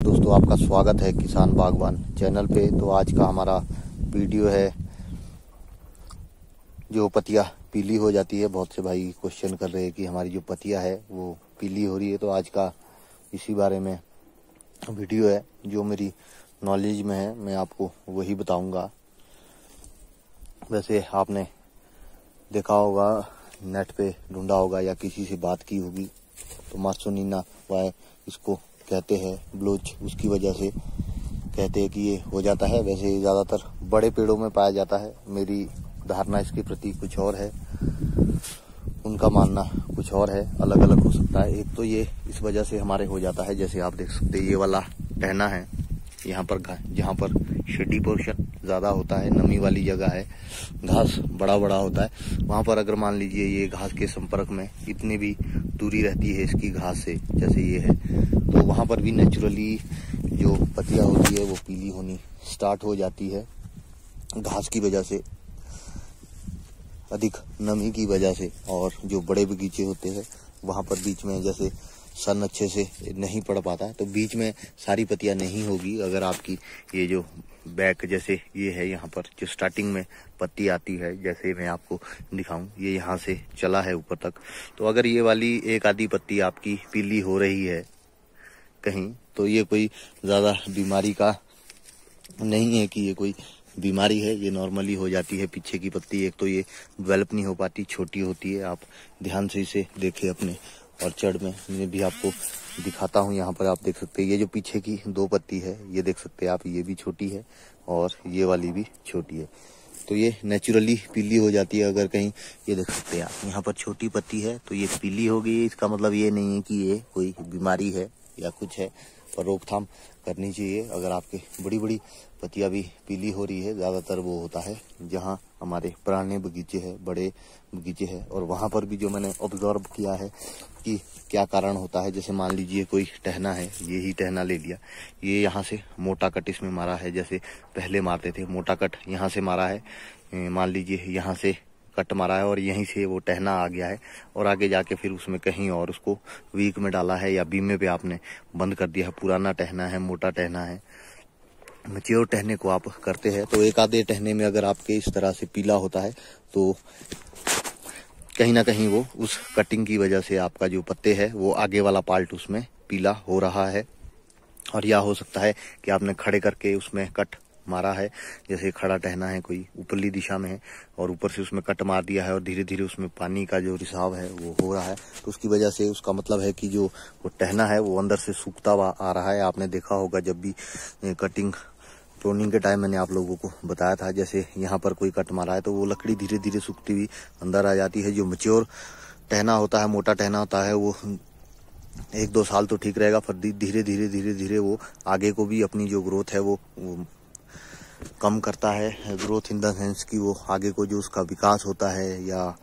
दोस्तों, आपका स्वागत है किसान बागवान चैनल पे। तो आज का हमारा वीडियो है जो पत्तियां पीली हो जाती है। बहुत से भाई क्वेश्चन कर रहे हैं कि हमारी जो पत्तियां है वो पीली हो रही है। तो आज का इसी बारे में वीडियो है, जो मेरी नॉलेज में है मैं आपको वही बताऊंगा। वैसे आपने देखा होगा, नेट पे ढूंढा होगा या किसी से बात की होगी, तो मार्सोनिना वाय इसको कहते हैं, ब्लोच, उसकी वजह से कहते हैं कि ये हो जाता है। वैसे ज़्यादातर बड़े पेड़ों में पाया जाता है। मेरी धारणा इसके प्रति कुछ और है, उनका मानना कुछ और है, अलग अलग हो सकता है। एक तो ये इस वजह से हमारे हो जाता है, जैसे आप देख सकते हैं ये वाला टहना है, यहाँ पर जहाँ पर शेडी पोर्शन ज़्यादा होता है, नमी वाली जगह है, घास बड़ा बड़ा होता है, वहाँ पर अगर मान लीजिए ये घास के संपर्क में इतनी भी दूरी रहती है इसकी घास से, जैसे ये है, तो वहाँ पर भी नेचुरली जो पत्तियां होती है वो पीली होनी स्टार्ट हो जाती है, घास की वजह से, अधिक नमी की वजह से। और जो बड़े बगीचे होते हैं वहाँ पर बीच में जैसे सन अच्छे से नहीं पड़ पाता है, तो बीच में सारी पत्तियां नहीं होगी। अगर आपकी ये जो बैक जैसे ये है, यहाँ पर जो स्टार्टिंग में पत्ती आती है, जैसे मैं आपको दिखाऊं, ये यहाँ से चला है ऊपर तक, तो अगर ये वाली एक आधी पत्ती आपकी पीली हो रही है कहीं, तो ये कोई ज़्यादा बीमारी का नहीं है कि ये कोई बीमारी है, ये नॉर्मली हो जाती है। पीछे की पत्ती एक तो ये डेवलप नहीं हो पाती, छोटी होती है। आप ध्यान से इसे देखें अपने ऑर्चर्ड में, मैं भी आपको दिखाता हूँ। यहाँ पर आप देख सकते हैं ये जो पीछे की दो पत्ती है, ये देख सकते हैं आप, ये भी छोटी है और ये वाली भी छोटी है, तो ये नेचुरली पीली हो जाती है। अगर कहीं ये देख सकते हैं आप, यहाँ पर छोटी पत्ती है तो ये पीली हो गई, इसका मतलब ये नहीं है कि ये कोई बीमारी है या कुछ है, पर रोकथाम करनी चाहिए। अगर आपके बड़ी बड़ी पत्तियां भी पीली हो रही है, ज़्यादातर वो होता है जहाँ हमारे पुराने बगीचे हैं, बड़े बगीचे हैं, और वहाँ पर भी जो मैंने ऑब्जर्व किया है कि क्या कारण होता है। जैसे मान लीजिए कोई टहना है, ये ही टहना ले लिया, ये यहाँ से मोटा कट इसमें मारा है, जैसे पहले मारते थे मोटा कट यहाँ से मारा है, मान लीजिए यहाँ से कट मारा है और यहीं से वो टहना आ गया है, और आगे जाके फिर उसमें कहीं और उसको वीक में डाला है या बीमे पे आपने बंद कर दिया है। पुराना टहना है, मोटा टहना है, मैच्योर टहने को आप करते हैं, तो एक आधे टहने में अगर आपके इस तरह से पीला होता है तो कहीं ना कहीं वो उस कटिंग की वजह से आपका जो पत्ते है वो आगे वाला पार्ट उसमें पीला हो रहा है। और या हो सकता है कि आपने खड़े करके उसमें कट मारा है, जैसे खड़ा टहना है कोई ऊपरली दिशा में है और ऊपर से उसमें कट मार दिया है और धीरे धीरे उसमें पानी का जो रिसाव है वो हो रहा है, तो उसकी वजह से उसका मतलब है कि जो वो टहना है वो अंदर से सूखता हुआ आ रहा है। आपने देखा होगा जब भी कटिंग प्रूनिंग के टाइम मैंने आप लोगों को बताया था, जैसे यहाँ पर कोई कट मारा है तो वो लकड़ी धीरे धीरे सूखती हुई अंदर आ जाती है। जो मैच्योर टहना होता है, मोटा टहना होता है, वो 1-2 साल तो ठीक रहेगा, फिर धीरे धीरे धीरे वो आगे को भी अपनी जो ग्रोथ है वो कम करता है। ग्रोथ इन द सेंस कि वो आगे को जो उसका विकास होता है या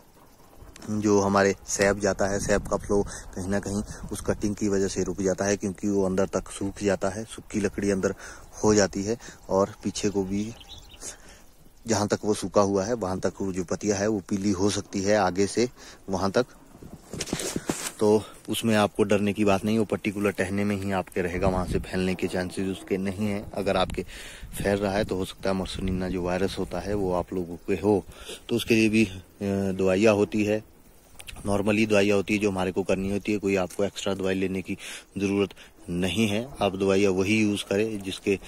जो हमारे सैप जाता है, सैप का फ्लो कहीं ना कहीं उस कटिंग की वजह से रुक जाता है, क्योंकि वो अंदर तक सूख जाता है, सूखी लकड़ी अंदर हो जाती है और पीछे को भी जहाँ तक वो सूखा हुआ है वहाँ तक वो जो पत्तियां है वो पीली हो सकती है आगे से वहाँ तक। तो उसमें आपको डरने की बात नहीं, वो पर्टिकुलर टहने में ही आपके रहेगा, वहाँ से फैलने के चांसेस उसके नहीं है। अगर आपके फैल रहा है तो हो सकता है मार्सोनिना जो वायरस होता है वो आप लोगों के हो, तो उसके लिए भी दवाइयाँ होती है, नॉर्मली दवाइयाँ होती है जो हमारे को करनी होती है। कोई आपको एक्स्ट्रा दवाई लेने की ज़रूरत नहीं है, आप दवाइयाँ वही यूज़ करें जिसके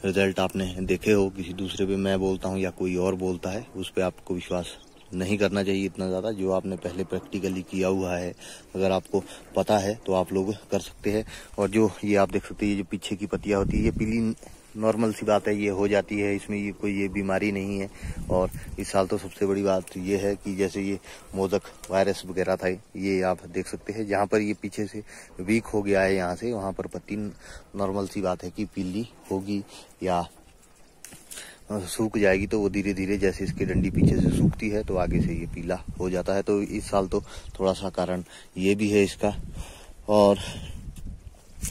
रिजल्ट आपने देखे हो किसी दूसरे पे, मैं बोलता हूँ या कोई और बोलता है, उस पर आपको विश्वास नहीं करना चाहिए इतना ज़्यादा। जो आपने पहले प्रैक्टिकली किया हुआ है, अगर आपको पता है तो आप लोग कर सकते हैं। और जो ये आप देख सकते हैं, ये जो पीछे की पत्तियां होती है ये पीली नॉर्मल सी बात है, ये हो जाती है, इसमें ये कोई ये बीमारी नहीं है। और इस साल तो सबसे बड़ी बात ये है कि जैसे ये मोजक वायरस वगैरह था, ये आप देख सकते हैं, जहाँ पर ये पीछे से वीक हो गया है यहाँ से, वहाँ पर पत्ती नॉर्मल सी बात है कि पीली होगी या सूख जाएगी, तो वो धीरे धीरे जैसे इसकी डंडी पीछे से सूखती है तो आगे से ये पीला हो जाता है। तो इस साल तो थोड़ा सा कारण ये भी है इसका। और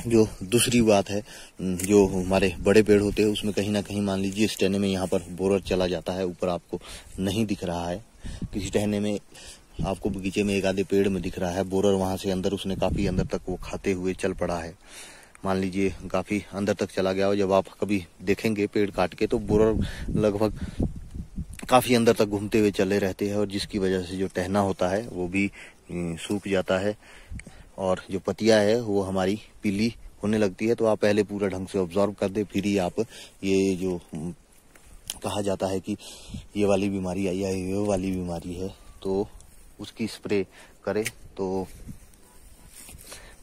जो दूसरी बात है, जो हमारे बड़े पेड़ होते हैं उसमें कहीं ना कहीं मान लीजिए इस टहने में यहाँ पर बोरर चला जाता है, ऊपर आपको नहीं दिख रहा है, किसी टहने में आपको बगीचे में एक आधे पेड़ में दिख रहा है बोरर, वहां से अंदर उसने काफी अंदर तक वो खाते हुए चल पड़ा है। मान लीजिए काफ़ी अंदर तक चला गया हो। जब आप कभी देखेंगे पेड़ काट के तो बोरर लगभग काफ़ी अंदर तक घूमते हुए चले रहते हैं और जिसकी वजह से जो टहना होता है वो भी सूख जाता है और जो पत्तियां है वो हमारी पीली होने लगती है। तो आप पहले पूरा ढंग से ऑब्जर्व कर दे, फिर ही आप ये जो कहा जाता है कि ये वाली बीमारी आई है, ये वाली बीमारी है, तो उसकी स्प्रे करें। तो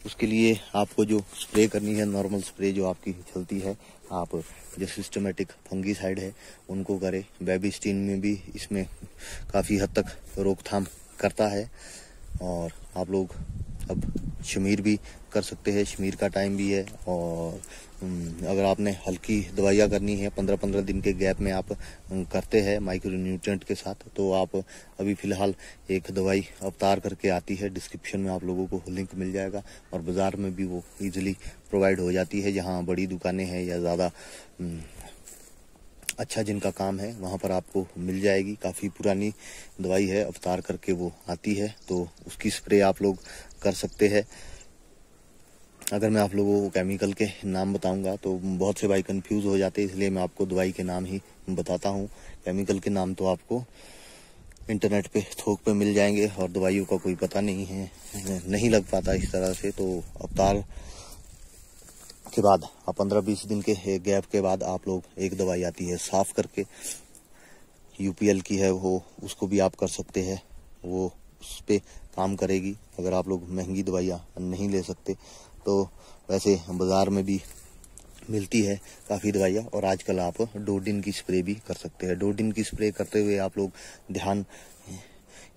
उसके लिए आपको जो स्प्रे करनी है, नॉर्मल स्प्रे जो आपकी चलती है, आप जो सिस्टमेटिक फंगीसाइड है उनको करें। बेबिस्टिन में भी इसमें काफ़ी हद तक रोकथाम करता है। और आप लोग अब शमीर भी कर सकते हैं, शमीर का टाइम भी है। और अगर आपने हल्की दवाइयाँ करनी है 15-15 दिन के गैप में आप करते हैं माइक्रो न्यूट्रिएंट के साथ, तो आप अभी फ़िलहाल एक दवाई अवतार करके आती है, डिस्क्रिप्शन में आप लोगों को लिंक मिल जाएगा और बाज़ार में भी वो ईजिली प्रोवाइड हो जाती है। जहाँ बड़ी दुकानें हैं या ज़्यादा अच्छा जिनका काम है वहाँ पर आपको मिल जाएगी। काफ़ी पुरानी दवाई है, अवतार करके वो आती है, तो उसकी स्प्रे आप लोग कर सकते हैं। अगर मैं आप लोगों को केमिकल के नाम बताऊंगा तो बहुत से भाई कंफ्यूज हो जाते हैं, इसलिए मैं आपको दवाई के नाम ही बताता हूँ। केमिकल के नाम तो आपको इंटरनेट पे थोक पे मिल जाएंगे और दवाइयों का कोई पता नहीं लग पाता इस तरह से। तो अवतार के बाद 15-20 दिन के गैप के बाद आप लोग एक दवाई आती है साफ करके, UPL की है वो, उसको भी आप कर सकते हैं, वो उस पर काम करेगी। अगर आप लोग महंगी दवाइयाँ नहीं ले सकते तो वैसे बाज़ार में भी मिलती है काफ़ी दवाइयाँ। और आजकल आप डोडिन की स्प्रे भी कर सकते हैं। डोडिन की स्प्रे करते हुए आप लोग ध्यान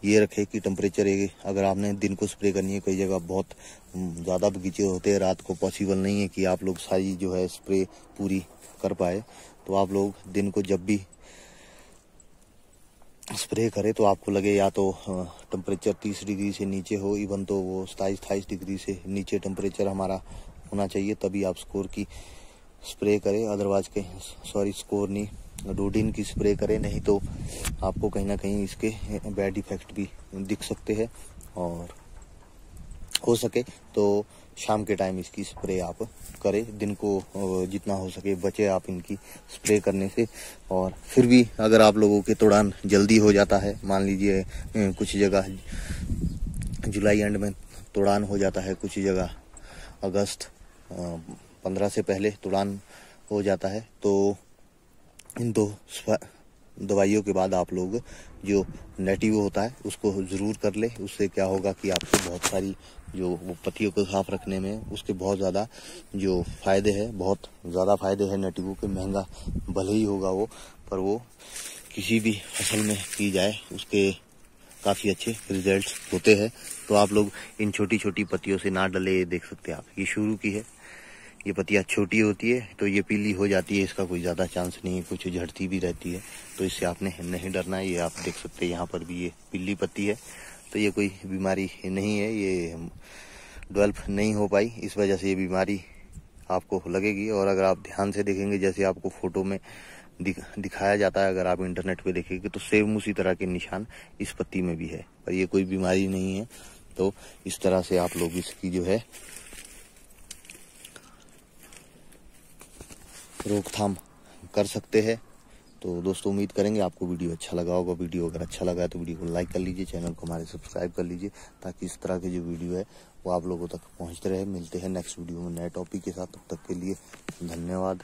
ये रखें कि टेम्परेचर, अगर आपने दिन को स्प्रे करनी है, कई जगह बहुत ज़्यादा बगीचे होते हैं, रात को पॉसिबल नहीं है कि आप लोग सारी जो है स्प्रे पूरी कर पाए, तो आप लोग दिन को जब भी स्प्रे करें तो आपको लगे या तो टेम्परेचर 30 डिग्री से नीचे हो, इवन तो वो 27-28 डिग्री से नीचे टेम्परेचर हमारा होना चाहिए, तभी आप स्कोर की स्प्रे करें। अदरवाइज स्कोर नहीं, डोडिन की स्प्रे करें, नहीं तो आपको कहीं ना कहीं इसके बैड इफेक्ट भी दिख सकते हैं। और हो सके तो शाम के टाइम इसकी स्प्रे आप करें, दिन को जितना हो सके बचे आप इनकी स्प्रे करने से। और फिर भी अगर आप लोगों के तोड़ान जल्दी हो जाता है, मान लीजिए कुछ जगह जुलाई एंड में तोड़ान हो जाता है, कुछ जगह अगस्त 15 से पहले तोड़ान हो जाता है, तो इन 2 दवाइयों के बाद आप लोग जो नेटिव होता है उसको ज़रूर कर ले। उससे क्या होगा कि आपको बहुत सारी जो वो पत्तियों को साफ रखने में उसके बहुत ज़्यादा जो फ़ायदे हैं, बहुत ज़्यादा फ़ायदे हैं नेटिवों के। महंगा भले ही होगा वो, पर वो किसी भी फसल में की जाए उसके काफ़ी अच्छे रिजल्ट्स होते हैं। तो आप लोग इन छोटी छोटी पत्तियों से ना डले, ये देख सकते हैं आप, ये शुरू की है, ये पत्तियाँ छोटी होती है तो ये पीली हो जाती है, इसका कोई ज़्यादा चांस नहीं है, कुछ झड़ती भी रहती है, तो इससे आपने नहीं डरना है। ये आप देख सकते हैं यहाँ पर भी ये पीली पत्ती है, तो ये कोई बीमारी नहीं है, ये डेवलप नहीं हो पाई, इस वजह से ये बीमारी आपको लगेगी। और अगर आप ध्यान से देखेंगे, जैसे आपको फोटो में दिखाया जाता है, अगर आप इंटरनेट पे देखेंगे तो सेम उसी तरह के निशान इस पत्ती में भी है, पर ये कोई बीमारी नहीं है। तो इस तरह से आप लोग इसकी जो है रोकथाम कर सकते हैं। तो दोस्तों उम्मीद करेंगे आपको वीडियो अच्छा लगा होगा। वीडियो अगर अच्छा लगा है तो वीडियो को लाइक कर लीजिए, चैनल को हमारे सब्सक्राइब कर लीजिए, ताकि इस तरह के जो वीडियो है वो आप लोगों तक पहुंचते रहे। मिलते हैं नेक्स्ट वीडियो में नए टॉपिक के साथ, तब तक के लिए धन्यवाद।